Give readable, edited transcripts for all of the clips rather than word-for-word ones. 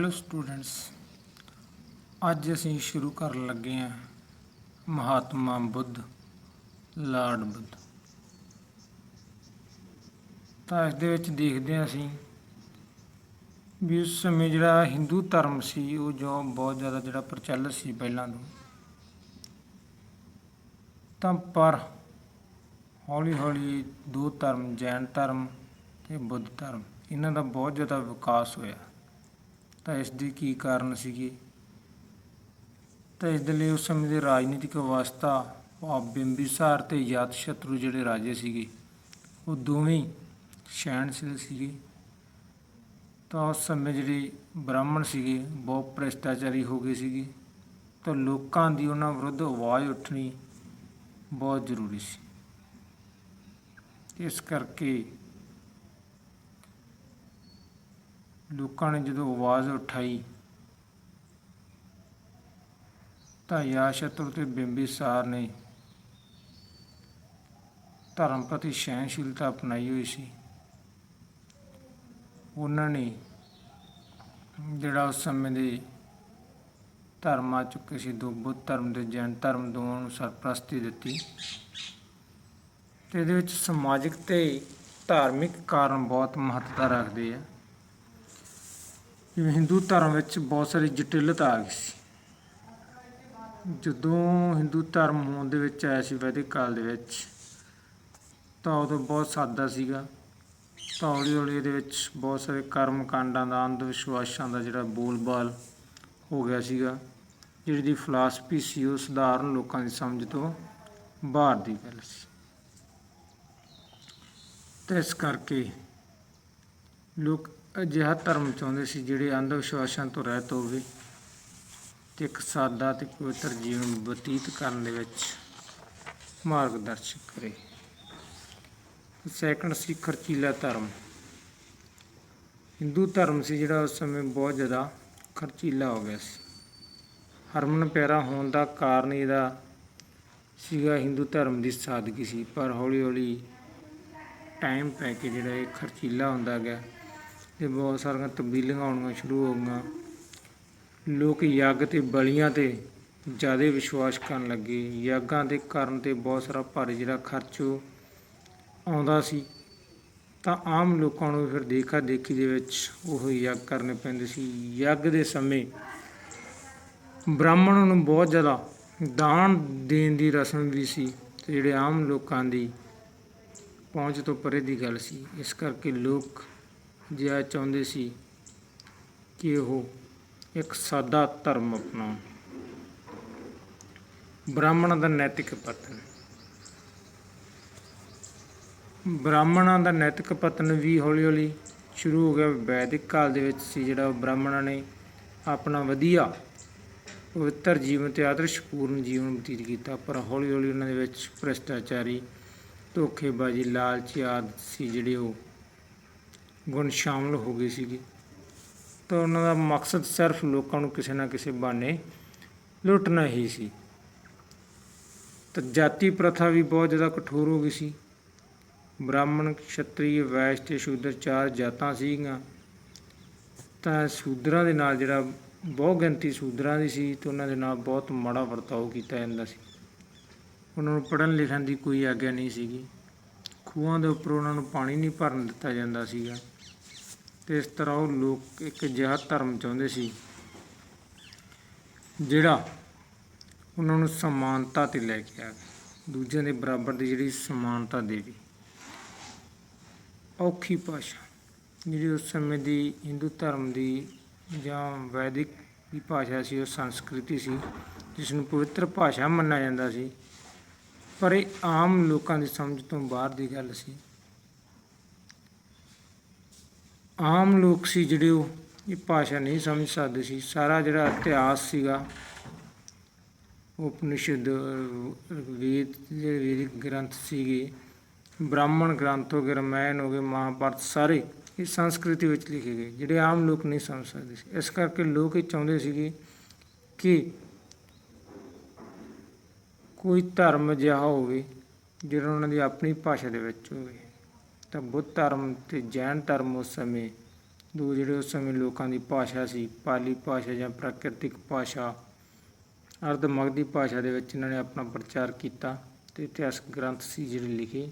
Hello students, ਅੱਜ ਅਸੀਂ ਸ਼ੁਰੂ ਕਰਨ ਲੱਗੇ ਹਾਂ ਮਹਾਤਮਾ ਬੁੱਧ ਲਾਰਡ ਬੁੱਧ। ਤਾਂ ਇਸ ਦੇ ਵਿੱਚ ਦੇਖਦੇ ਹਾਂ ਅਸੀਂ ਵੀ ਉਸ ਸਮੇਂ ਜਿਹੜਾ ਹਿੰਦੂ ਧਰਮ ਸੀ ਉਹ ਜੋ ਬਹੁਤ ਜ਼ਿਆਦਾ ਜਿਹੜਾ ਪ੍ਰਚਲਿਤ ਸੀ ਪਹਿਲਾਂ ਤੋਂ, ਤਾਂ ਪਰ ਹੌਲੀ ਹੌਲੀ ਦੋ ਧਰਮ ਜੈਨ ਧਰਮ ਅਤੇ ਬੁੱਧ ਧਰਮ ਇਹਨਾਂ ਦਾ ਬਹੁਤ ਜ਼ਿਆਦਾ ਵਿਕਾਸ ਹੋਇਆ। ਤਾਂ ਇਸ ਦੇ ਕੀ ਕਾਰਨ ਸੀਗੇ? ਤਾਂ ਇਸ ਦੇ ਲਈ ਉਸ ਸਮੇਂ ਦੀ ਰਾਜਨੀਤਿਕ ਅਵਸਥਾ ਭਾਵ ਬਿੰਬੀਸਾਰ ਅਤੇ ਅਜਾਤਸ਼ਤਰੂ ਜਿਹੜੇ ਰਾਜੇ ਸੀਗੇ ਉਹ ਦੋਵੇਂ ਸਹਿਣਸ਼ੀਲ ਸੀਗੇ। ਤਾਂ ਉਸ ਸਮੇਂ ਜਿਹੜੇ ਬ੍ਰਾਹਮਣ ਸੀਗੇ ਬਹੁਤ ਭ੍ਰਿਸ਼ਟਾਚਾਰੀ ਹੋ ਗਏ ਸੀਗੇ। ਤਾਂ ਲੋਕਾਂ ਦੀ ਉਹਨਾਂ ਵਿਰੁੱਧ ਆਵਾਜ਼ ਉੱਠਣੀ ਬਹੁਤ ਜ਼ਰੂਰੀ ਸੀ। ਇਸ ਕਰਕੇ ਲੋਕਾਂ ਨੇ ਜਦੋਂ ਆਵਾਜ਼ ਉਠਾਈ ਤਾਂ ਅਜਾਤਸ਼ਤਰੂ ਅਤੇ ਬਿੰਬੀਸਾਰ ਨੇ ਧਰਮ ਪ੍ਰਤੀ ਸਹਿਣਸ਼ੀਲਤਾ ਅਪਣਾਈ ਹੋਈ ਸੀ। ਉਹਨਾਂ ਨੇ ਜਿਹੜਾ ਉਸ ਸਮੇਂ ਦੇ ਧਰਮ ਆ ਚੁੱਕੇ ਸੀ, ਦੋ ਬੁੱਧ ਧਰਮ ਅਤੇ ਜੈਨ ਧਰਮ ਦੋਵਾਂ ਨੂੰ ਸਰਪ੍ਰਸਤੀ ਦਿੱਤੀ। ਅਤੇ ਇਹਦੇ ਵਿੱਚ ਸਮਾਜਿਕ ਅਤੇ ਧਾਰਮਿਕ ਕਾਰਨ ਬਹੁਤ ਮਹੱਤਤਾ ਰੱਖਦੇ ਆ। ਜਿਵੇਂ ਹਿੰਦੂ ਧਰਮ ਵਿੱਚ ਬਹੁਤ ਸਾਰੀ ਜਟਿਲਤਾ ਆ ਗਈ ਸੀ। ਜਦੋਂ ਹਿੰਦੂ ਧਰਮ ਹੋਂਦ ਦੇ ਵਿੱਚ ਆਇਆ ਸੀ ਵੈਦਿਕ ਕਾਲ ਦੇ ਵਿੱਚ, ਤਾਂ ਉਦੋਂ ਬਹੁਤ ਸਾਦਾ ਸੀਗਾ। ਤਾਂ ਹੌਲੀ ਹੌਲੀ ਇਹਦੇ ਵਿੱਚ ਬਹੁਤ ਸਾਰੇ ਕਰਮ ਕਾਂਡਾਂ ਦਾ, ਅੰਧ ਵਿਸ਼ਵਾਸਾਂ ਦਾ ਜਿਹੜਾ ਬੋਲਬਾਲ ਹੋ ਗਿਆ ਸੀਗਾ। ਜਿਹੜੀ ਦੀ ਫਿਲਾਸਫੀ ਸੀ ਉਹ ਸਧਾਰਨ ਲੋਕਾਂ ਦੀ ਸਮਝ ਤੋਂ ਬਾਹਰ ਦੀ ਗੱਲ ਸੀ। ਅਤੇ ਇਸ ਕਰਕੇ ਲੋਕ ਅਜਿਹਾ ਧਰਮ ਚਾਹੁੰਦੇ ਸੀ ਜਿਹੜੇ ਅੰਧ ਵਿਸ਼ਵਾਸਾਂ ਤੋਂ ਰਹਿਤ ਹੋਵੇ ਅਤੇ ਇੱਕ ਸਾਦਾ ਅਤੇ ਪਵਿੱਤਰ ਜੀਵਨ ਬਤੀਤ ਕਰਨ ਦੇ ਵਿੱਚ ਮਾਰਗਦਰਸ਼ਨ ਕਰੇ। ਸੈਕੰਡ ਸੀ ਖਰਚੀਲਾ ਧਰਮ। ਹਿੰਦੂ ਧਰਮ ਸੀ ਜਿਹੜਾ ਉਸ ਸਮੇਂ ਬਹੁਤ ਜ਼ਿਆਦਾ ਖਰਚੀਲਾ ਹੋ ਗਿਆ ਸੀ। ਹਰਮਨ ਪਿਆਰਾ ਹੋਣ ਦਾ ਕਾਰਨ ਇਹਦਾ ਸੀਗਾ ਹਿੰਦੂ ਧਰਮ ਦੀ ਸਾਦਗੀ ਸੀ। ਪਰ ਹੌਲੀ ਹੌਲੀ ਟਾਈਮ ਪੈ ਕੇ ਜਿਹੜਾ ਇਹ ਖਰਚੀਲਾ ਹੁੰਦਾ ਗਿਆ ਅਤੇ ਬਹੁਤ ਸਾਰੀਆਂ ਤਬਦੀਲੀਆਂ ਆਉਣੀਆਂ ਸ਼ੁਰੂ ਹੋ ਗਈਆਂ। ਲੋਕ ਯੱਗ ਅਤੇ ਬਲੀਆਂ 'ਤੇ ਜ਼ਿਆਦਾ ਵਿਸ਼ਵਾਸ ਕਰਨ ਲੱਗੇ। ਯੱਗਾਂ ਦੇ ਕਾਰਨ 'ਤੇ ਬਹੁਤ ਸਾਰਾ ਭਾਰੀ ਜਿਹੜਾ ਖਰਚ ਆਉਂਦਾ ਸੀ। ਤਾਂ ਆਮ ਲੋਕਾਂ ਨੂੰ ਫਿਰ ਦੇਖਾ ਦੇਖੀ ਦੇ ਵਿੱਚ ਉਹ ਯੱਗ ਕਰਨੇ ਪੈਂਦੇ ਸੀ। ਯੱਗ ਦੇ ਸਮੇਂ ਬ੍ਰਾਹਮਣਾਂ ਨੂੰ ਬਹੁਤ ਜ਼ਿਆਦਾ ਦਾਨ ਦੇਣ ਦੀ ਰਸਮ ਵੀ ਸੀ ਅਤੇ ਜਿਹੜੇ ਆਮ ਲੋਕਾਂ ਦੀ ਪਹੁੰਚ ਤੋਂ ਪਰੇ ਦੀ ਗੱਲ ਸੀ। ਇਸ ਕਰਕੇ ਲੋਕ ਅਜਿਹਾ ਚਾਹੁੰਦੇ ਸੀ ਕਿ ਉਹ ਇੱਕ ਸਾਦਾ ਧਰਮ ਅਪਣਾਉਣ। ਬ੍ਰਾਹਮਣਾਂ ਦਾ ਨੈਤਿਕ ਪਤਨ। ਬ੍ਰਾਹਮਣਾਂ ਦਾ ਨੈਤਿਕ ਪਤਨ ਵੀ ਹੌਲੀ ਹੌਲੀ ਸ਼ੁਰੂ ਹੋ ਗਿਆ। ਵੈਦਿਕ ਕਾਲ ਦੇ ਵਿੱਚ ਸੀ ਜਿਹੜਾ ਉਹ ਬ੍ਰਾਹਮਣਾਂ ਨੇ ਆਪਣਾ ਵਧੀਆ ਪਵਿੱਤਰ ਜੀਵਨ ਅਤੇ ਆਦਰਸ਼ਪੂਰਨ ਜੀਵਨ ਬਤੀਤ ਕੀਤਾ। ਪਰ ਹੌਲੀ ਹੌਲੀ ਉਹਨਾਂ ਦੇ ਵਿੱਚ ਭ੍ਰਿਸ਼ਟਾਚਾਰੀ, ਧੋਖੇਬਾਜ਼ੀ, ਲਾਲਚੀ ਆਦਤ ਸੀ ਜਿਹੜੇ ਉਹ ਗੁਣ ਸ਼ਾਮਲ ਹੋ ਗਏ ਸੀਗੇ। ਤਾਂ ਉਹਨਾਂ ਦਾ ਮਕਸਦ ਸਿਰਫ ਲੋਕਾਂ ਨੂੰ ਕਿਸੇ ਨਾ ਕਿਸੇ ਬਹਾਨੇ ਲੁੱਟਣਾ ਹੀ ਸੀ। ਤਾਂ ਜਾਤੀ ਪ੍ਰਥਾ ਵੀ ਬਹੁਤ ਜ਼ਿਆਦਾ ਕਠੋਰ ਹੋ ਗਈ ਸੀ। ਬ੍ਰਾਹਮਣ, ਛਤਰੀ, ਵੈਸ਼ ਅਤੇ ਸ਼ੂਦਰ ਚਾਰ ਜਾਤਾਂ ਸੀਗੀਆਂ। ਤਾਂ ਸ਼ੂਦਰਾਂ ਦੇ ਨਾਲ ਜਿਹੜਾ ਬਹੁਤ ਗਿਣਤੀ ਸ਼ੂਦਰਾਂ ਦੀ ਸੀ ਅਤੇ ਉਹਨਾਂ ਦੇ ਨਾਲ ਬਹੁਤ ਮਾੜਾ ਵਰਤਾਓ ਕੀਤਾ ਜਾਂਦਾ ਸੀ। ਉਹਨਾਂ ਨੂੰ ਪੜ੍ਹਨ ਲਿਖਣ ਦੀ ਕੋਈ ਆਗਿਆ ਨਹੀਂ ਸੀਗੀ। ਖੂਹਾਂ ਦੇ ਉੱਪਰ ਉਹਨਾਂ ਨੂੰ ਪਾਣੀ ਨਹੀਂ ਭਰਨ ਦਿੱਤਾ ਜਾਂਦਾ ਸੀਗਾ। ਅਤੇ ਇਸ ਤਰ੍ਹਾਂ ਉਹ ਲੋਕ ਇੱਕ ਅਜਿਹਾ ਧਰਮ ਚਾਹੁੰਦੇ ਸੀ ਜਿਹੜਾ ਉਹਨਾਂ ਨੂੰ ਸਮਾਨਤਾ 'ਤੇ ਲੈ ਕੇ ਆਵੇ, ਦੂਜਿਆਂ ਦੇ ਬਰਾਬਰ ਦੀ ਜਿਹੜੀ ਸਮਾਨਤਾ ਦੇਵੇ। ਔਖੀ ਭਾਸ਼ਾ ਜਿਹੜੀ ਉਸ ਸਮੇਂ ਦੀ ਹਿੰਦੂ ਧਰਮ ਦੀ ਜਾਂ ਵੈਦਿਕ ਦੀ ਭਾਸ਼ਾ ਸੀ ਉਹ ਸੰਸਕ੍ਰਿਤੀ ਸੀ ਜਿਸ ਨੂੰ ਪਵਿੱਤਰ ਭਾਸ਼ਾ ਮੰਨਿਆ ਜਾਂਦਾ ਸੀ। ਪਰ ਇਹ ਆਮ ਲੋਕਾਂ ਦੀ ਸਮਝ ਤੋਂ ਬਾਹਰ ਦੀ ਗੱਲ ਸੀ। ਆਮ ਲੋਕ ਸੀ ਜਿਹੜੇ ਉਹ ਇਹ ਭਾਸ਼ਾ ਨਹੀਂ ਸਮਝ ਸਕਦੇ ਸੀ। ਸਾਰਾ ਜਿਹੜਾ ਇਤਿਹਾਸ ਸੀਗਾ ਉਪਨਿਸ਼ਦ, ਵੇਦ, ਜਿਹੜੇ ਵੈਦਿਕ ਗ੍ਰੰਥ ਸੀਗੇ, ਬ੍ਰਾਹਮਣ ਗ੍ਰੰਥ ਹੋ ਗਏ, ਰਾਮਾਇਣ ਹੋ ਗਏ, ਮਹਾਂਭਾਰਤ, ਸਾਰੇ ਇਹ ਸੰਸਕ੍ਰਿਤੀ ਵਿੱਚ ਲਿਖੇ ਗਏ ਜਿਹੜੇ ਆਮ ਲੋਕ ਨਹੀਂ ਸਮਝ ਸਕਦੇ ਸੀ। ਇਸ ਕਰਕੇ ਲੋਕ ਇਹ ਚਾਹੁੰਦੇ ਸੀਗੇ ਕਿ ਕੋਈ ਧਰਮ ਅਜਿਹਾ ਹੋਵੇ ਜਿਹੜਾ ਉਹਨਾਂ ਦੀ ਆਪਣੀ ਭਾਸ਼ਾ ਦੇ ਵਿੱਚ ਹੋਵੇ। ਤਾਂ ਬੁੱਧ ਧਰਮ ਅਤੇ ਜੈਨ ਧਰਮ ਉਸ ਸਮੇਂ ਦੋ ਜਿਹੜੇ ਉਸ ਸਮੇਂ ਲੋਕਾਂ ਦੀ ਭਾਸ਼ਾ ਸੀ, ਪਾਲੀ ਭਾਸ਼ਾ ਜਾਂ ਪ੍ਰਾਕਿਰਤਿਕ ਭਾਸ਼ਾ, ਅਰਧ ਮਗਧੀ ਭਾਸ਼ਾ ਦੇ ਵਿੱਚ ਇਹਨਾਂ ਨੇ ਆਪਣਾ ਪ੍ਰਚਾਰ ਕੀਤਾ ਅਤੇ ਇਤਿਹਾਸਕ ਗ੍ਰੰਥ ਸੀ ਜਿਹੜੇ ਲਿਖੇ।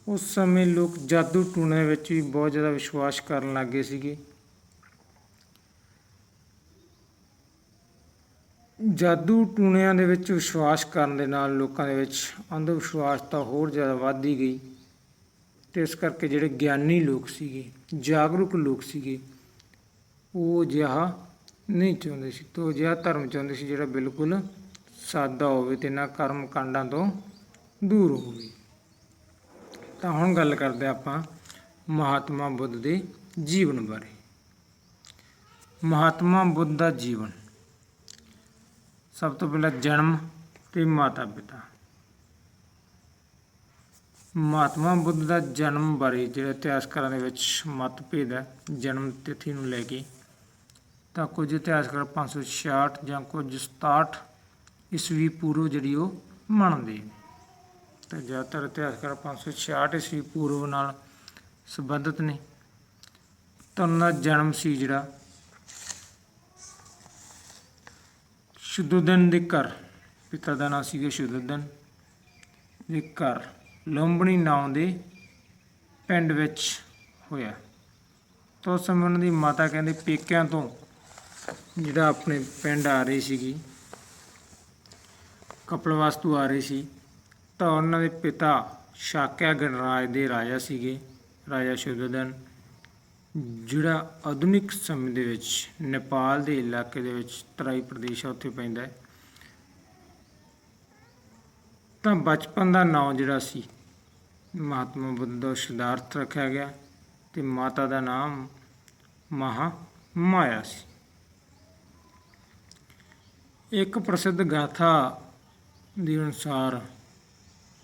ਉਸ ਸਮੇਂ ਲੋਕ ਜਾਦੂ ਟੂਣੇ ਵਿੱਚ ਵੀ ਬਹੁਤ ਜ਼ਿਆਦਾ ਵਿਸ਼ਵਾਸ ਕਰਨ ਲੱਗ ਗਏ ਸੀਗੇ। ਜਾਦੂ ਟੂਣਿਆਂ ਦੇ ਵਿੱਚ ਵਿਸ਼ਵਾਸ ਕਰਨ ਦੇ ਨਾਲ ਲੋਕਾਂ ਦੇ ਵਿੱਚ ਅੰਧ ਵਿਸ਼ਵਾਸ ਤਾਂ ਹੋਰ ਜ਼ਿਆਦਾ ਵੱਧਦੀ ਗਈ ਅਤੇ ਇਸ ਕਰਕੇ ਜਿਹੜੇ ਗਿਆਨੀ ਲੋਕ ਸੀਗੇ, ਜਾਗਰੂਕ ਲੋਕ ਸੀਗੇ, ਉਹ ਅਜਿਹਾ ਨਹੀਂ ਚਾਹੁੰਦੇ ਸੀ ਅਤੇ ਉਹ ਅਜਿਹਾ ਧਰਮ ਚਾਹੁੰਦੇ ਸੀ ਜਿਹੜਾ ਬਿਲਕੁਲ ਸਾਦਾ ਹੋਵੇ ਅਤੇ ਇਹਨਾਂ ਕਰਮ ਕਾਂਡਾਂ ਤੋਂ ਦੂਰ ਹੋਵੇ। ਤਾਂ ਹੁਣ ਗੱਲ ਕਰਦੇ ਆਪਾਂ ਮਹਾਤਮਾ ਬੁੱਧ ਦੇ ਜੀਵਨ ਬਾਰੇ। ਮਹਾਤਮਾ ਬੁੱਧ ਦਾ ਜੀਵਨ, ਸਭ ਤੋਂ ਪਹਿਲਾਂ ਜਨਮ ਅਤੇ ਮਾਤਾ ਪਿਤਾ। ਮਹਾਤਮਾ ਬੁੱਧ ਦਾ ਜਨਮ ਬਾਰੇ ਜਿਹੜਾ ਇਤਿਹਾਸਕਾਰਾਂ ਦੇ ਵਿੱਚ ਮਤਭੇਦ ਹੈ ਜਨਮ ਤਿਥੀ ਨੂੰ ਲੈ ਕੇ। ਤਾਂ ਕੁਝ ਇਤਿਹਾਸਕਾਰ 566 ਜਾਂ ਕੁਝ 67 ਈਸਵੀ ਪੂਰਵ ਜਿਹੜੀ ਉਹ ਮੰਨਦੇ। ਤਾਂ ਜ਼ਿਆਦਾਤਰ ਇਤਿਹਾਸਕਾਰ 566 ਈਸਵੀ ਪੂਰਵ ਨਾਲ ਸੰਬੰਧਿਤ ਨੇ। ਤਾਂ ਉਹਨਾਂ ਦਾ ਜਨਮ ਸੀ ਜਿਹੜਾ ਸ਼ੁੱਧੋਧਨ ਦੇ ਘਰ, ਪਿਤਾ ਦਾ ਨਾਂ ਸੀਗਾ ਸ਼ੁੱਧੋਧਨ ਦੇ ਘਰ ਲੂੰਬਣੀ ਨਾਂ ਦੇ ਪਿੰਡ ਵਿੱਚ ਹੋਇਆ। ਤਾਂ ਉਸ ਸਮੇਂ ਉਹਨਾਂ ਦੀ ਮਾਤਾ ਕਹਿੰਦੇ ਪੇਕਿਆਂ ਤੋਂ ਜਿਹੜਾ ਆਪਣੇ ਪਿੰਡ ਆ ਰਹੀ ਸੀਗੀ, ਕਪਿਲਵਸਤੂ ਆ ਰਹੀ ਸੀ। ਤਾਂ ਉਹਨਾਂ ਦੇ ਪਿਤਾ ਸ਼ਾਕਿਆ ਗਣਰਾਜ ਦੇ ਰਾਜਾ ਸੀਗੇ, ਰਾਜਾ ਸ਼ੁੱਧੋਧਨ, ਜਿਹੜਾ ਆਧੁਨਿਕ ਸਮੇਂ ਦੇ ਵਿੱਚ ਨੇਪਾਲ ਦੇ ਇਲਾਕੇ ਦੇ ਵਿੱਚ ਤਰਾਈ ਪ੍ਰਦੇਸ਼ ਆ ਉੱਥੇ ਪੈਂਦਾ ਹੈ। ਤਾਂ ਬਚਪਨ ਦਾ ਨਾਂ ਜਿਹੜਾ ਸੀ ਮਹਾਤਮਾ ਬੁੱਧ ਦਾ ਸਿਧਾਰਥ ਰੱਖਿਆ ਗਿਆ ਅਤੇ ਮਾਤਾ ਦਾ ਨਾਮ ਮਹਾਮਾਇਆ ਸੀ। ਇੱਕ ਪ੍ਰਸਿੱਧ ਗਾਥਾ ਦੇ ਅਨੁਸਾਰ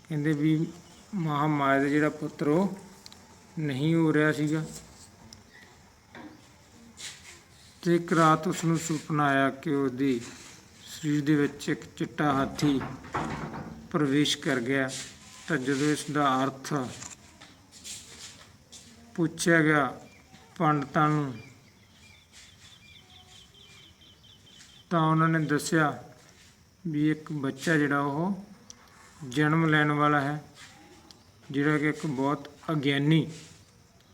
ਕਹਿੰਦੇ ਵੀ ਮਹਾਮਾਇਆ ਦਾ ਜਿਹੜਾ ਪੁੱਤਰ ਉਹ ਨਹੀਂ ਹੋ ਰਿਹਾ ਸੀਗਾ ਅਤੇ ਇੱਕ ਰਾਤ ਉਸ ਨੂੰ ਸੁਪਨਾ ਆਇਆ ਕਿ ਉਹਦੇ ਸਰੀਰ ਦੇ ਵਿੱਚ ਇੱਕ ਚਿੱਟਾ ਹਾਥੀ ਪ੍ਰਵੇਸ਼ ਕਰ ਗਿਆ। ਤਾਂ ਜਦੋਂ ਇਸ ਦਾ ਅਰਥ ਪੁੱਛਿਆ ਗਿਆ ਪੰਡਤਾਂ ਨੂੰ ਤਾਂ ਉਹਨਾਂ ਨੇ ਦੱਸਿਆ ਵੀ ਇੱਕ ਬੱਚਾ ਜਿਹੜਾ ਉਹ ਜਨਮ ਲੈਣ ਵਾਲਾ ਹੈ, ਜਿਹੜਾ ਕਿ ਇੱਕ ਬਹੁਤ ਅਗਿਆਨੀ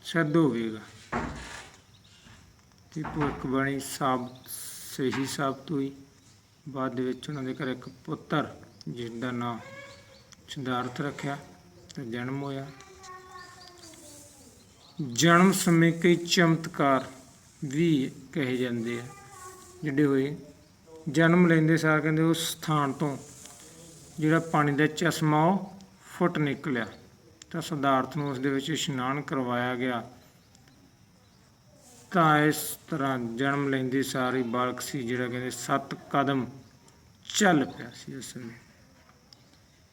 ਸਿੱਧ ਹੋਵੇਗਾ। ਅਤੇ ਭਵਿੱਖਬਾਣੀ ਸਹੀ ਸਾਬਤ ਹੋਈ। ਬਾਅਦ ਦੇ ਵਿੱਚ ਉਹਨਾਂ ਦੇ ਘਰ ਇੱਕ ਪੁੱਤਰ ਜਿਸ ਦਾ ਨਾਂ ਸਿਧਾਰਥ ਰੱਖਿਆ ਅਤੇ ਜਨਮ ਹੋਇਆ। ਜਨਮ ਸਮੇਂ ਕਈ ਚਮਤਕਾਰ ਵੀ ਕਹੇ ਜਾਂਦੇ ਆ ਜਿਹੜੇ ਹੋਏ। ਜਨਮ ਲੈਂਦੇ ਸਾਰ ਕਹਿੰਦੇ ਉਸ ਸਥਾਨ ਤੋਂ ਜਿਹੜਾ ਪਾਣੀ ਦਾ ਚਸ਼ਮਾ ਉਹ ਫੁੱਟ ਨਿਕਲਿਆ। ਤਾਂ ਸਿਧਾਰਥ ਨੂੰ ਉਸ ਦੇ ਵਿੱਚ ਇਸ਼ਨਾਨ ਕਰਵਾਇਆ ਗਿਆ। ਤਾਂ ਇਸ ਤਰ੍ਹਾਂ ਜਨਮ ਲੈਂਦੇ ਸਾਰ ਹੀ ਬਾਲਕ ਸੀ ਜਿਹੜਾ ਕਹਿੰਦੇ 7 ਕਦਮ ਚੱਲ ਪਿਆ ਸੀ ਉਸ ਸਮੇਂ।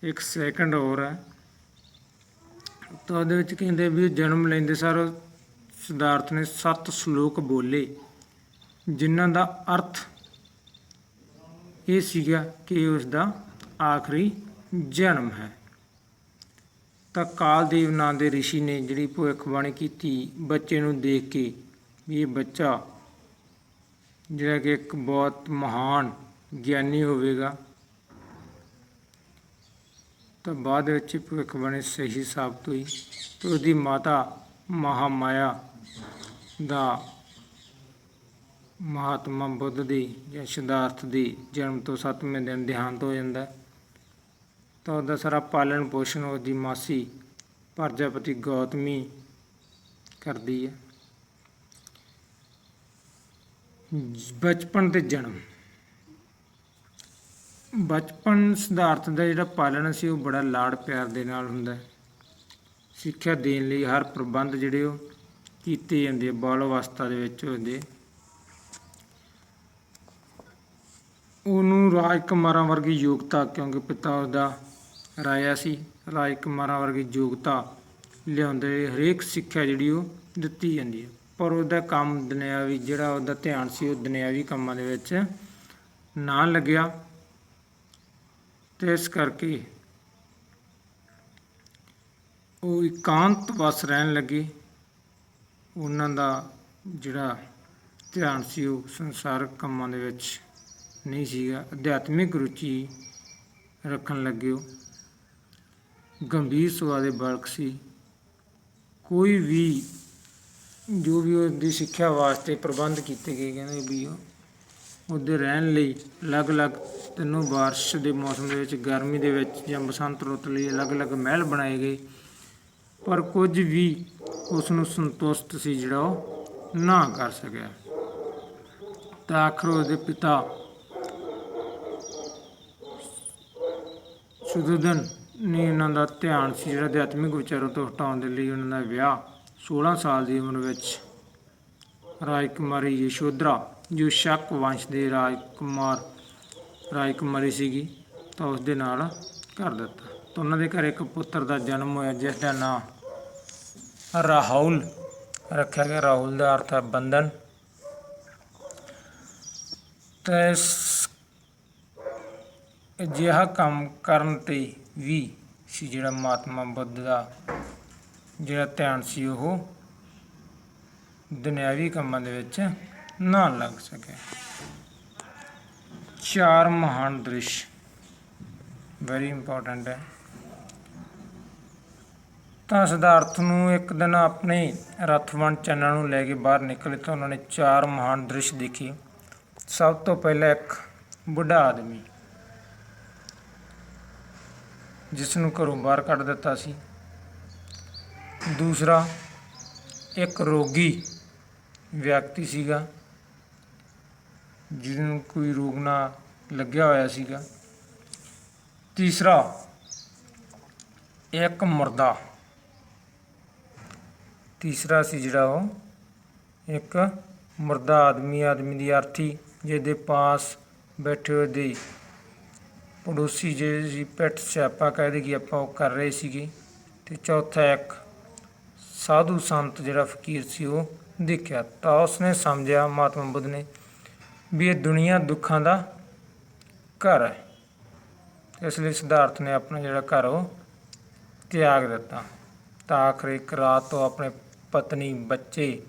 ਇੱਕ ਸੈਕਿੰਡ ਹੋਰ ਹੈ ਤਾਂ ਉਹਦੇ ਵਿੱਚ ਕਹਿੰਦੇ ਵੀ ਜਨਮ ਲੈਂਦੇ ਸਾਰ ਸਿਧਾਰਥ ਨੇ 7 ਸ਼ਲੋਕ ਬੋਲੇ ਜਿਨ੍ਹਾਂ ਦਾ ਅਰਥ ਇਹ ਸੀਗਾ ਕਿ ਉਸ ਦਾ ਆਖਰੀ ਜਨਮ ਹੈ। ਤਾਂ ਕਾਲਦੇਵ ਨਾਂ ਦੇ ਰਿਸ਼ੀ ਨੇ ਜਿਹੜੀ ਭਵਿੱਖਬਾਣੀ ਕੀਤੀ ਬੱਚੇ ਨੂੰ ਦੇਖ ਕੇ ਵੀ ਇਹ ਬੱਚਾ ਜਿਹੜਾ ਕਿ ਇੱਕ ਬਹੁਤ ਮਹਾਨ ਗਿਆਨੀ ਹੋਵੇਗਾ। ਤਾਂ ਬਾਅਦ ਵਿੱਚ ਭਵਿੱਖਬਾਣੀ ਸਹੀ ਸਾਬਤ ਹੋਈ ਅਤੇ ਉਸਦੀ ਮਾਤਾ ਮਹਾਮਾਇਆ ਦਾ ਮਹਾਤਮਾ ਬੁੱਧ ਦੀ ਜਾਂ ਸਿਧਾਰਥ ਦੀ ਜਨਮ ਤੋਂ 7ਵੇਂ ਦਿਨ ਦੇਹਾਂਤ ਹੋ ਜਾਂਦਾ। ਤਾਂ ਉਹਦਾ ਸਾਰਾ ਪਾਲਣ ਪੋਸ਼ਣ ਉਹਦੀ ਮਾਸੀ ਪ੍ਰਜਾਪਤੀ ਗੌਤਮੀ ਕਰਦੀ ਹੈ। ਬਚਪਨ ਅਤੇ ਜਨਮ। ਬਚਪਨ ਸਿਧਾਰਥ ਦਾ ਜਿਹੜਾ ਪਾਲਣ ਸੀ ਉਹ ਬੜਾ ਲਾਡ ਪਿਆਰ ਦੇ ਨਾਲ ਹੁੰਦਾ। ਸਿੱਖਿਆ ਦੇਣ ਲਈ ਹਰ ਪ੍ਰਬੰਧ ਜਿਹੜੇ ਉਹ ਕੀਤੇ ਜਾਂਦੇ ਆ ਬਾਲ ਅਵਸਥਾ ਦੇ ਵਿੱਚ ਉਹਦੇ। ਉਹਨੂੰ ਰਾਜਕੁਮਾਰਾਂ ਵਰਗੀ ਯੋਗਤਾ, ਕਿਉਂਕਿ ਪਿਤਾ ਉਹਦਾ ਰਾਜਾ ਸੀ, ਰਾਜਕੁਮਾਰਾਂ ਵਰਗੀ ਯੋਗਤਾ ਲਿਆਉਂਦੇ ਹਰੇਕ ਸਿੱਖਿਆ ਜਿਹੜੀ ਉਹ ਦਿੱਤੀ ਜਾਂਦੀ ਹੈ। ਪਰ ਉਹਦਾ ਕੰਮ ਦੁਨਿਆਵੀ ਜਿਹੜਾ ਉਹਦਾ ਧਿਆਨ ਸੀ ਉਹ ਦੁਨਿਆਵੀ ਕੰਮਾਂ ਦੇ ਵਿੱਚ ਨਾ ਲੱਗਿਆ ਅਤੇ ਇਸ ਕਰਕੇ ਉਹ ਇਕਾਂਤ ਵਸ ਰਹਿਣ ਲੱਗੇ ਉਹਨਾਂ ਦਾ ਜਿਹੜਾ ਧਿਆਨ ਸੀ ਉਹ ਸੰਸਾਰਕ ਕੰਮਾਂ ਦੇ ਵਿੱਚ ਨਹੀਂ ਸੀਗਾ, ਅਧਿਆਤਮਿਕ ਰੁਚੀ ਰੱਖਣ ਲੱਗੇ। ਉਹ ਗੰਭੀਰ ਸੁਭਾਅ ਦੇ ਬਾਲਕ ਸੀ। ਕੋਈ ਵੀ ਜੋ ਵੀ ਉਹਦੀ ਸਿੱਖਿਆ ਵਾਸਤੇ ਪ੍ਰਬੰਧ ਕੀਤੇ ਗਏ, ਕਹਿੰਦੇ ਵੀ ਉਹਦੇ ਰਹਿਣ ਲਈ ਅਲੱਗ-ਅਲੱਗ ਤਿੰਨੋਂ ਬਾਰਿਸ਼ ਦੇ ਮੌਸਮ ਦੇ ਵਿੱਚ, ਗਰਮੀ ਦੇ ਵਿੱਚ ਜਾਂ ਬਸੰਤ ਰੁੱਤ ਲਈ ਅਲੱਗ-ਅਲੱਗ ਮਹਿਲ ਬਣਾਏ ਗਏ, ਪਰ ਕੁਝ ਵੀ ਉਸ ਨੂੰ ਸੰਤੁਸ਼ਟ ਸੀ ਜਿਹੜਾ ਉਹ ਨਾ ਕਰ ਸਕਿਆ। ਤਾਂ ਆਖਰ ਉਹਦੇ ਪਿਤਾ ਸੁਧੋਧਨ ਨੇ ਉਹਨਾਂ ਦਾ ਧਿਆਨ ਸੀ ਜਿਹੜਾ ਅਧਿਆਤਮਿਕ ਵਿਚਾਰਾਂ ਤੋਂ ਹਟਾਉਣ ਦੇ ਲਈ ਉਹਨਾਂ ਦਾ ਵਿਆਹ 16 ਸਾਲ ਦੀ ਉਮਰ ਵਿੱਚ ਰਾਜਕੁਮਾਰੀ ਯਸ਼ੋਧਰਾ, ਜੋ ਸ਼ਕ ਵੰਸ਼ ਦੇ ਰਾਜਕੁਮਾਰੀ ਸੀਗੀ, ਤਾਂ ਉਸ ਦੇ ਨਾਲ ਕਰ ਦਿੱਤਾ। ਤਾਂ ਉਹਨਾਂ ਦੇ ਘਰ ਇੱਕ ਪੁੱਤਰ ਦਾ ਜਨਮ ਹੋਇਆ ਜਿਸ ਦਾ ਨਾਂ ਰਾਹੁਲ ਰੱਖਿਆ ਗਿਆ। ਰਾਹੁਲ ਦਾ ਅਰਥ ਹੈ ਬੰਧਨ। ਤਾਂ ਇਸ ਅਜਿਹਾ ਕੰਮ ਕਰਨ 'ਤੇ ਵੀ ਸੀ ਜਿਹੜਾ ਮਹਾਤਮਾ ਬੁੱਧ ਦਾ ਜਿਹੜਾ ਧਿਆਨ ਸੀ ਉਹ ਦੁਨਿਆਵੀ ਕੰਮਾਂ ਦੇ ਵਿੱਚ ਨਾ ਲੱਗ ਸਕਿਆ। 4 ਮਹਾਨ ਦ੍ਰਿਸ਼ ਵੈਰੀ ਇੰਪੋਰਟੈਂਟ ਹੈ। ਤਾਂ ਸਿਧਾਰਥ ਨੂੰ ਇੱਕ ਦਿਨ ਆਪਣੇ ਰਥਵਾਨ ਚੰਨਾਂ ਨੂੰ ਲੈ ਕੇ ਬਾਹਰ ਨਿਕਲੇ ਤਾਂ ਉਹਨਾਂ ਨੇ 4 ਮਹਾਨ ਦ੍ਰਿਸ਼ ਦੇਖੇ। ਸਭ ਤੋਂ ਪਹਿਲਾਂ ਇੱਕ ਬੁੱਢਾ ਆਦਮੀ ਜਿਸ ਨੂੰ ਘਰੋਂ ਬਾਹਰ ਕੱਢ ਦਿੱਤਾ ਸੀ। ਦੂਸਰਾ ਇੱਕ ਰੋਗੀ ਵਿਅਕਤੀ ਸੀਗਾ ਜਿਹਨੂੰ ਕੋਈ ਰੋਗ ਨਾ ਲੱਗਿਆ ਹੋਇਆ ਸੀਗਾ। ਤੀਸਰਾ ਇੱਕ ਮੁਰਦਾ। ਤੀਸਰਾ ਸੀ ਜਿਹੜਾ ਉਹ ਇੱਕ ਮੁਰਦਾ ਆਦਮੀ ਦੀ ਅਰਥੀ ਜਿਹਦੇ ਪਾਸ ਬੈਠੇ ਹੋਏ ਦੇ ਪੜੋਸੀ ਜਿਹੀ ਪਿੱਠ ਸਿਆਪਾ ਕਹਿ ਦੇ ਕਿ ਆਪਾਂ ਉਹ ਕਰ ਰਹੇ ਸੀਗੇ। ਅਤੇ ਚੌਥਾ ਇੱਕ ਸਾਧੂ ਸੰਤ ਜਿਹੜਾ ਫਕੀਰ ਸੀ ਉਹ ਦੇਖਿਆ। ਤਾਂ ਉਸਨੇ ਸਮਝਿਆ ਮਹਾਤਮਾ ਬੁੱਧ ਨੇ ਵੀ ਇਹ ਦੁਨੀਆ ਦੁੱਖਾਂ ਦਾ ਘਰ ਹੈ। ਇਸ ਲਈ ਸਿਧਾਰਥ ਨੇ ਆਪਣਾ ਜਿਹੜਾ ਘਰ ਉਹ ਤਿਆਗ ਦਿੱਤਾ। ਤਾਂ ਆਖਰ ਇੱਕ ਰਾਤ ਤੋਂ ਆਪਣੇ ਪਤਨੀ, ਬੱਚੇ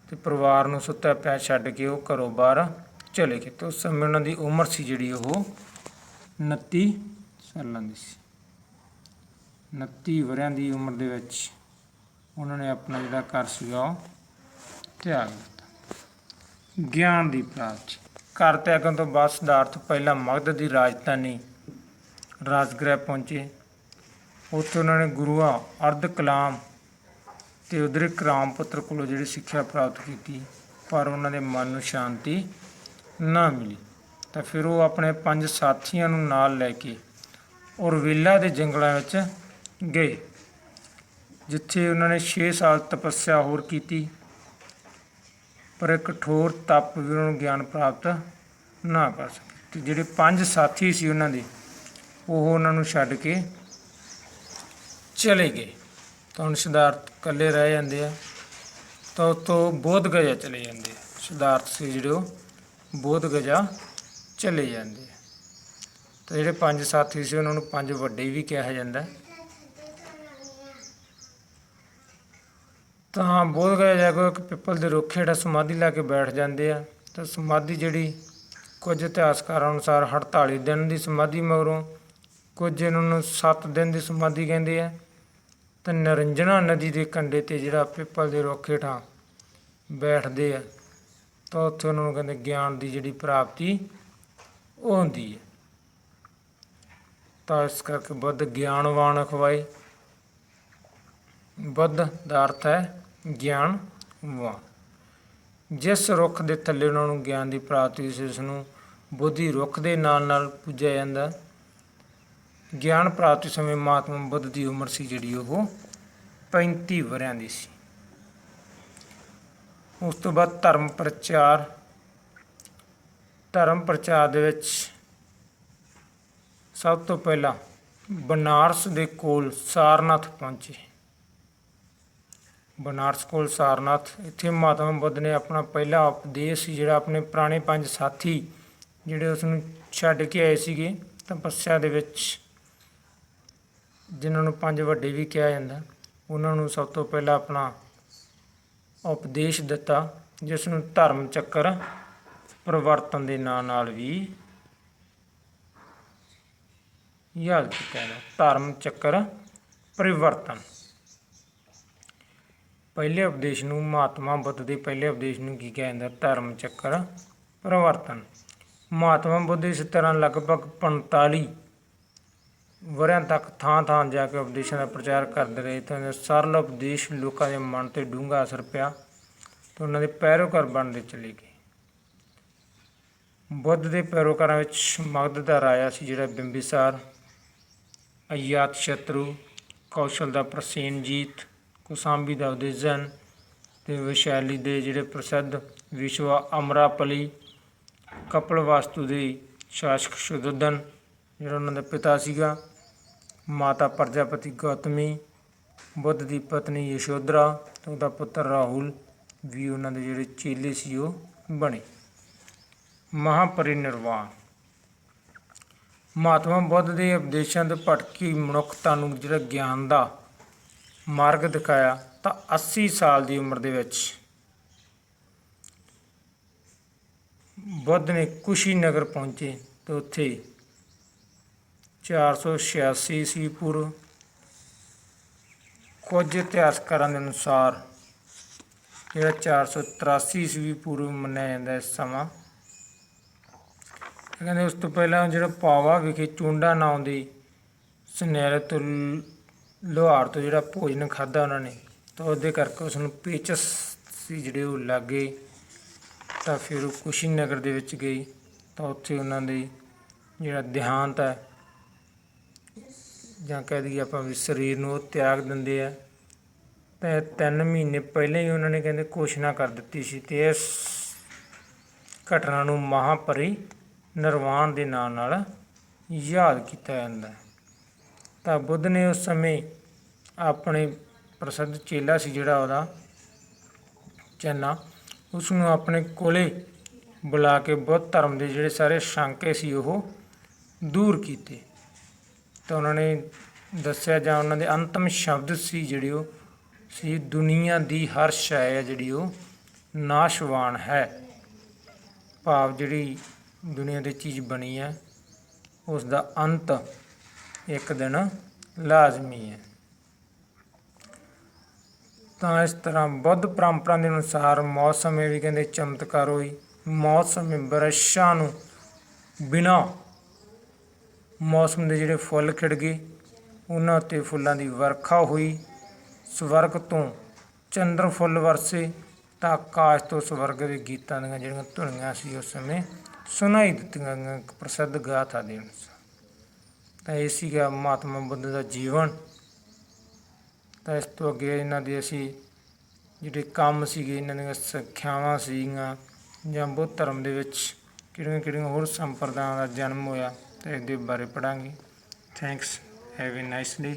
ਅਤੇ ਪਰਿਵਾਰ ਨੂੰ ਸੁੱਤਾ ਪਿਆ ਛੱਡ ਕੇ ਉਹ ਘਰੋਂ ਬਾਹਰ ਚਲੇ ਗਏ। ਅਤੇ ਉਸ ਸਮੇਂ ਉਹਨਾਂ ਦੀ ਉਮਰ ਸੀ ਜਿਹੜੀ ਉਹ 29 ਸਾਲਾਂ ਦੀ ਸੀ। 29 ਵਰ੍ਹਿਆਂ ਦੀ ਉਮਰ ਦੇ ਵਿੱਚ ਉਹਨਾਂ ਨੇ ਆਪਣਾ ਜਿਹੜਾ ਘਰ ਸੀਗਾ ਉਹ ਤਿਆਗ ਦਿੱਤਾ। ਗਿਆਨ ਦੀ ਪ੍ਰਾਪਤੀ। ਘਰ ਤਿਆਗਣ ਤੋਂ ਬਾਅਦ ਸਿਧਾਰਥ ਪਹਿਲਾਂ ਮਗਧ ਦੀ ਰਾਜਧਾਨੀ ਰਾਜਗ੍ਰਹਿ ਪਹੁੰਚੇ। ਉੱਥੇ ਉਹਨਾਂ ਨੇ ਗੁਰੂਆਂ ਅਰਧ ਕਲਾਮ ਅਤੇ ਉਦਰਿਕ ਰਾਮਪੁੱਤਰ ਕੋਲੋਂ ਜਿਹੜੀ ਸਿੱਖਿਆ ਪ੍ਰਾਪਤ ਕੀਤੀ, ਪਰ ਉਹਨਾਂ ਦੇ ਮਨ ਨੂੰ ਸ਼ਾਂਤੀ ਨਾ ਮਿਲੀ। ਤਾਂ ਫਿਰ ਉਹ ਆਪਣੇ 5 ਸਾਥੀਆਂ ਨੂੰ ਨਾਲ ਲੈ ਕੇ ਔਰਵੇਲਾ ਦੇ ਜੰਗਲਾਂ ਵਿੱਚ ਗਏ, ਜਿੱਥੇ ਉਹਨਾਂ ਨੇ 6 ਸਾਲ ਤਪੱਸਿਆ ਹੋਰ ਕੀਤੀ, ਪਰ ਇੱਕ ਕਠੋਰ ਤਪ ਵੀ ਉਹਨਾਂ ਨੂੰ ਗਿਆਨ ਪ੍ਰਾਪਤ ਨਾ ਕਰ ਸਕੇ। ਅਤੇ ਜਿਹੜੇ 5 ਸਾਥੀ ਸੀ ਉਹਨਾਂ ਦੇ, ਉਹ ਉਹਨਾਂ ਨੂੰ ਛੱਡ ਕੇ ਚਲੇ ਗਏ। ਤਾਂ ਹੁਣ ਸਿਧਾਰਥ ਇਕੱਲੇ ਰਹਿ ਜਾਂਦੇ ਆ। ਤਾਂ ਉੱਥੋਂ ਬੋਧ ਗਇਆ ਚਲੇ ਜਾਂਦੇ ਆ। ਸਿਧਾਰਥ ਸੀ ਜਿਹੜੇ ਉਹ ਬੋਧ ਗਇਆ ਚਲੇ ਜਾਂਦੇ ਆ। ਤਾਂ ਜਿਹੜੇ 5 ਸਾਥੀ ਸੀ ਉਹਨਾਂ ਨੂੰ 5 ਵੱਡੇ ਵੀ ਕਿਹਾ ਜਾਂਦਾ। ਤਾਂ ਬੋਧ ਗਇਆ ਜਾ ਕੇ ਇੱਕ ਪਿੱਪਲ ਦੇ ਰੁੱਖ ਹੇਠਾਂ ਸਮਾਧੀ ਲਾ ਕੇ ਬੈਠ ਜਾਂਦੇ ਆ। ਤਾਂ ਸਮਾਧੀ ਜਿਹੜੀ ਕੁਝ ਇਤਿਹਾਸਕਾਰਾਂ ਅਨੁਸਾਰ 48 ਦਿਨ ਦੀ ਸਮਾਧੀ ਮਗਰੋਂ, ਕੁਝ ਇਹਨਾਂ ਨੂੰ 7 ਦਿਨ ਦੀ ਸਮਾਧੀ ਕਹਿੰਦੇ ਆ। ਤਾਂ ਨਿਰੰਜਨਾ ਨਦੀ ਦੇ ਕੰਢੇ 'ਤੇ ਜਿਹੜਾ ਪਿੱਪਲ ਦੇ ਰੁੱਖ ਹੇਠਾਂ ਬੈਠਦੇ ਆ, ਤਾਂ ਉੱਥੇ ਉਹਨਾਂ ਨੂੰ ਕਹਿੰਦੇ ਗਿਆਨ ਦੀ ਜਿਹੜੀ ਪ੍ਰਾਪਤੀ ਉਹ ਹੁੰਦੀ ਹੈ। ਤਾਂ ਇਸ ਕਰਕੇ ਬੁੱਧ ਗਿਆਨਵਾਨ ਅਖਵਾਏ। ਬੁੱਧ ਦਾ ਅਰਥ ਹੈ ਗਿਆਨਵਾਨ। ਜਿਸ ਰੁੱਖ ਦੇ ਥੱਲੇ ਉਹਨਾਂ ਨੂੰ ਗਿਆਨ ਦੀ ਪ੍ਰਾਪਤੀ ਸੀ, ਉਸ ਨੂੰ ਬੋਧੀ ਰੁੱਖ ਦੇ ਨਾਲ ਨਾਲ ਪੂਜਿਆ ਜਾਂਦਾ। ਗਿਆਨ ਪ੍ਰਾਪਤੀ ਸਮੇਂ ਮਹਾਤਮਾ ਬੁੱਧ ਦੀ ਉਮਰ ਸੀ ਜਿਹੜੀ ਉਹ 35 ਵਰ੍ਹਿਆਂ ਦੀ ਸੀ। ਉਸ ਤੋਂ ਬਾਅਦ ਧਰਮ ਪ੍ਰਚਾਰ ਦੇ ਵਿੱਚ ਸਭ ਤੋਂ ਪਹਿਲਾਂ ਬਨਾਰਸ ਦੇ ਕੋਲ ਸਾਰਨਾਥ ਪਹੁੰਚੇ। ਬਨਾਰਸ ਕੋਲ ਸਾਰਨਾਥ, ਇੱਥੇ ਮਹਾਤਮਾ ਬੁੱਧ ਨੇ ਆਪਣਾ ਪਹਿਲਾ ਉਪਦੇਸ਼ ਸੀ ਜਿਹੜਾ ਆਪਣੇ ਪੁਰਾਣੇ 5 ਸਾਥੀ ਜਿਹੜੇ ਉਸ ਨੂੰ ਛੱਡ ਕੇ ਆਏ ਸੀਗੇ ਤਪੱਸਿਆ ਦੇ ਵਿੱਚ, ਜਿਨ੍ਹਾਂ ਨੂੰ 5 ਵੱਡੇ ਵੀ ਕਿਹਾ ਜਾਂਦਾ, ਉਹਨਾਂ ਨੂੰ ਸਭ ਤੋਂ ਪਹਿਲਾਂ ਆਪਣਾ ਉਪਦੇਸ਼ ਦਿੱਤਾ, ਜਿਸ ਨੂੰ ਧਰਮ ਚੱਕਰ ਪਰਿਵਰਤਨ ਦੇ ਨਾਂ ਨਾਲ ਵੀ ਯਾਦ ਕੀਤਾ ਜਾਂਦਾ। ਧਰਮ ਚੱਕਰ ਪਰਿਵਰਤਨ। ਪਹਿਲੇ ਉਪਦੇਸ਼ ਨੂੰ, ਮਹਾਤਮਾ ਬੁੱਧ ਦੇ ਪਹਿਲੇ ਉਪਦੇਸ਼ ਨੂੰ ਕੀ ਕਿਹਾ ਜਾਂਦਾ? ਧਰਮ ਚੱਕਰ ਪਰਿਵਰਤਨ। ਮਹਾਤਮਾ ਬੁੱਧ ਇਸ ਤਰ੍ਹਾਂ ਲਗਭਗ 45 ਵਰ੍ਹਿਆਂ ਤੱਕ ਥਾਂ ਥਾਂ ਜਾ ਕੇ ਉਪਦੇਸ਼ਾਂ ਦਾ ਪ੍ਰਚਾਰ ਕਰਦੇ ਰਹੇ ਤਾਂ ਸਰਲ ਉਪਦੇਸ਼ ਲੋਕਾਂ ਦੇ ਮਨ 'ਤੇ ਡੂੰਘਾ ਅਸਰ ਪਿਆ ਅਤੇ ਉਹਨਾਂ ਦੇ ਪੈਰੋਕਾਰ ਬਣਦੇ ਚਲੇ ਗਏ। ਬੁੱਧ ਦੇ ਪੈਰੋਕਾਰਾਂ ਵਿੱਚ ਮਗਧ ਦਾ ਰਾਜਾ ਸੀ ਜਿਹੜਾ ਬਿੰਬੀਸਾਰ, ਅਯਾਤ ਸ਼ਤਰੂ, ਕੌਸ਼ਲ ਦਾ ਪ੍ਰਸੇਨਜੀਤ, ਕੁਸਾਂਬੀ ਦਾ ਉਦੇਜਨ ਅਤੇ ਵਿਸ਼ਾਲੀ ਦੇ ਜਿਹੜੇ ਪ੍ਰਸਿੱਧ ਵਿਸ਼ਵਾ ਅਮਰਾਪਲੀ, ਕਪਿਲਵਾਸਤੂ ਦੇ ਸ਼ਾਸਕ ਸ਼ੁੱਧੋਧਨ ਜਿਹੜਾ ਉਹਨਾਂ ਦਾ ਪਿਤਾ ਸੀਗਾ, ਮਾਤਾ ਪ੍ਰਜਾਪਤੀ ਗੌਤਮੀ, ਬੁੱਧ ਦੀ ਪਤਨੀ ਯਸ਼ੋਧਰਾ ਅਤੇ ਉਹਦਾ ਪੁੱਤਰ ਰਾਹੁਲ ਵੀ ਉਹਨਾਂ ਦੇ ਜਿਹੜੇ ਚੇਲੇ ਸੀ ਉਹ ਬਣੇ। ਮਹਾਪਰਿਨਿਰਵਾਣ। ਮਹਾਤਮਾ ਬੁੱਧ ਦੇ ਉਪਦੇਸ਼ਾਂ ਤੋਂ ਭਟਕੀ ਮਨੁੱਖਤਾ ਨੂੰ ਜਿਹੜਾ ਗਿਆਨ ਦਾ ਮਾਰਗ ਦਿਖਾਇਆ ਤਾਂ 80 ਸਾਲ ਦੀ ਉਮਰ ਦੇ ਵਿੱਚ ਬੁੱਧ ਨੇ ਕੁਸ਼ੀਨਗਰ ਪਹੁੰਚੇ ਅਤੇ ਉੱਥੇ 486 ਈਸਵੀ ਪੂਰਵ, ਕੁਝ ਇਤਿਹਾਸਕਾਰਾਂ ਦੇ ਅਨੁਸਾਰ ਜਿਹੜਾ 483 ਈਸਵੀ ਪੂਰਵ ਮੰਨਿਆ ਜਾਂਦਾ ਇਸ ਸਮਾਂ। ਕਹਿੰਦੇ ਉਸ ਤੋਂ ਪਹਿਲਾਂ ਜਿਹੜਾ ਪਾਵਾ ਵਿਖੇ ਚੁੰਡਾ ਨਾਂ ਦੇ ਸੁਨਹਿਰੇ ਤੋਂ ਲੁਹਾਰ ਤੋਂ ਜਿਹੜਾ ਭੋਜਨ ਖਾਧਾ ਉਹਨਾਂ ਨੇ ਤਾਂ ਉਹਦੇ ਕਰਕੇ ਉਸ ਨੂੰ ਪੇਚਸ ਸੀ ਜਿਹੜੇ ਉਹ ਲੱਗ ਗਏ ਤਾਂ ਫਿਰ ਉਹ ਕੁਸ਼ੀਨਗਰ ਦੇ ਵਿੱਚ ਗਈ ਤਾਂ ਉੱਥੇ ਉਹਨਾਂ ਦੇ ਜਿਹੜਾ ਦੇਹਾਂਤ ਹੈ ਜਾਂ ਕਹਿ ਦਈਏ ਆਪਾਂ ਵੀ ਸਰੀਰ ਨੂੰ ਉਹ ਤਿਆਗ ਦਿੰਦੇ ਆ। ਅਤੇ 3 ਮਹੀਨੇ ਪਹਿਲਾਂ ਹੀ ਉਹਨਾਂ ਨੇ ਕਹਿੰਦੇ ਘੋਸ਼ਣਾ ਕਰ ਦਿੱਤੀ ਸੀ ਅਤੇ ਇਸ ਘਟਨਾ ਨੂੰ ਮਹਾਪਰਿਨਿਰਵਾਣ ਦੇ ਨਾਂ ਨਾਲ ਯਾਦ ਕੀਤਾ ਜਾਂਦਾ। ਤਾਂ ਬੁੱਧ ਨੇ ਉਸ ਸਮੇਂ ਆਪਣੇ ਪ੍ਰਸਿੱਧ ਚੇਲਾ ਸੀ ਜਿਹੜਾ ਉਹਦਾ ਚੰਨਾ, ਉਸ ਨੂੰ ਆਪਣੇ ਕੋਲੇ ਬੁਲਾ ਕੇ ਬੁੱਧ ਧਰਮ ਦੇ ਜਿਹੜੇ ਸਾਰੇ ਸ਼ੰਕੇ ਸੀ ਉਹ ਦੂਰ ਕੀਤੇ ਤਾਂ ਉਹਨਾਂ ਨੇ ਦੱਸਿਆ ਜਾਂ ਉਹਨਾਂ ਦੇ ਅੰਤਮ ਸ਼ਬਦ ਸੀ ਜਿਹੜੇ ਉਹ ਸੀ, ਦੁਨੀਆ ਦੀ ਹਰ ਸ਼ੈ ਹੈ ਜਿਹੜੀ ਉਹ ਨਾਸ਼ਵਾਨ ਹੈ। ਭਾਵ ਜਿਹੜੀ ਦੁਨੀਆ ਦੀ ਚੀਜ਼ ਬਣੀ ਹੈ ਉਸ ਦਾ ਅੰਤ ਇੱਕ ਦਿਨ ਲਾਜ਼ਮੀ ਹੈ। ਤਾਂ ਇਸ ਤਰ੍ਹਾਂ ਬੁੱਧ ਪਰੰਪਰਾ ਦੇ ਅਨੁਸਾਰ ਮੌਤ ਸਮੇਂ ਵੀ ਕਹਿੰਦੇ ਚਮਤਕਾਰ ਹੋਈ। ਮੌਤ ਸਮੇਂ ਬਰਛਾਂ ਨੂੰ ਬਿਨਾਂ ਮੌਸਮ ਦੇ ਜਿਹੜੇ ਫੁੱਲ ਖਿੜ ਗਏ, ਉਹਨਾਂ ਉੱਤੇ ਫੁੱਲਾਂ ਦੀ ਵਰਖਾ ਹੋਈ। ਸਵਰਗ ਤੋਂ ਚੰਦਰ ਫੁੱਲ ਵਰਸੇ ਤਾਂ ਆਕਾਸ਼ ਤੋਂ ਸਵਰਗ ਦੇ ਗੀਤਾਂ ਦੀਆਂ ਜਿਹੜੀਆਂ ਧੁਨੀਆਂ ਸੀ ਉਸ ਸਮੇਂ ਸੁਣਾਈ ਦਿੱਤੀਆਂ ਗਈਆਂ ਇੱਕ ਪ੍ਰਸਿੱਧ ਗਾਥਾ ਦੇ ਅਨੁਸਾਰ। ਤਾਂ ਇਹ ਸੀਗਾ ਮਹਾਤਮਾ ਬੁੱਧ ਦਾ ਜੀਵਨ। ਤਾਂ ਇਸ ਤੋਂ ਅੱਗੇ ਇਹਨਾਂ ਦੇ ਅਸੀਂ ਜਿਹੜੇ ਕੰਮ ਸੀਗੇ, ਇਹਨਾਂ ਦੀਆਂ ਸਿੱਖਿਆਵਾਂ ਸੀਗੀਆਂ ਜਾਂ ਬੁੱਧ ਧਰਮ ਦੇ ਵਿੱਚ ਕਿਹੜੀਆਂ ਕਿਹੜੀਆਂ ਹੋਰ ਸੰਪਰਦਾਵਾਂ ਦਾ ਜਨਮ ਹੋਇਆ ਤਾਂ ਇਹਦੇ ਬਾਰੇ ਪੜ੍ਹਾਂਗੇ। Thanks, have a nice day.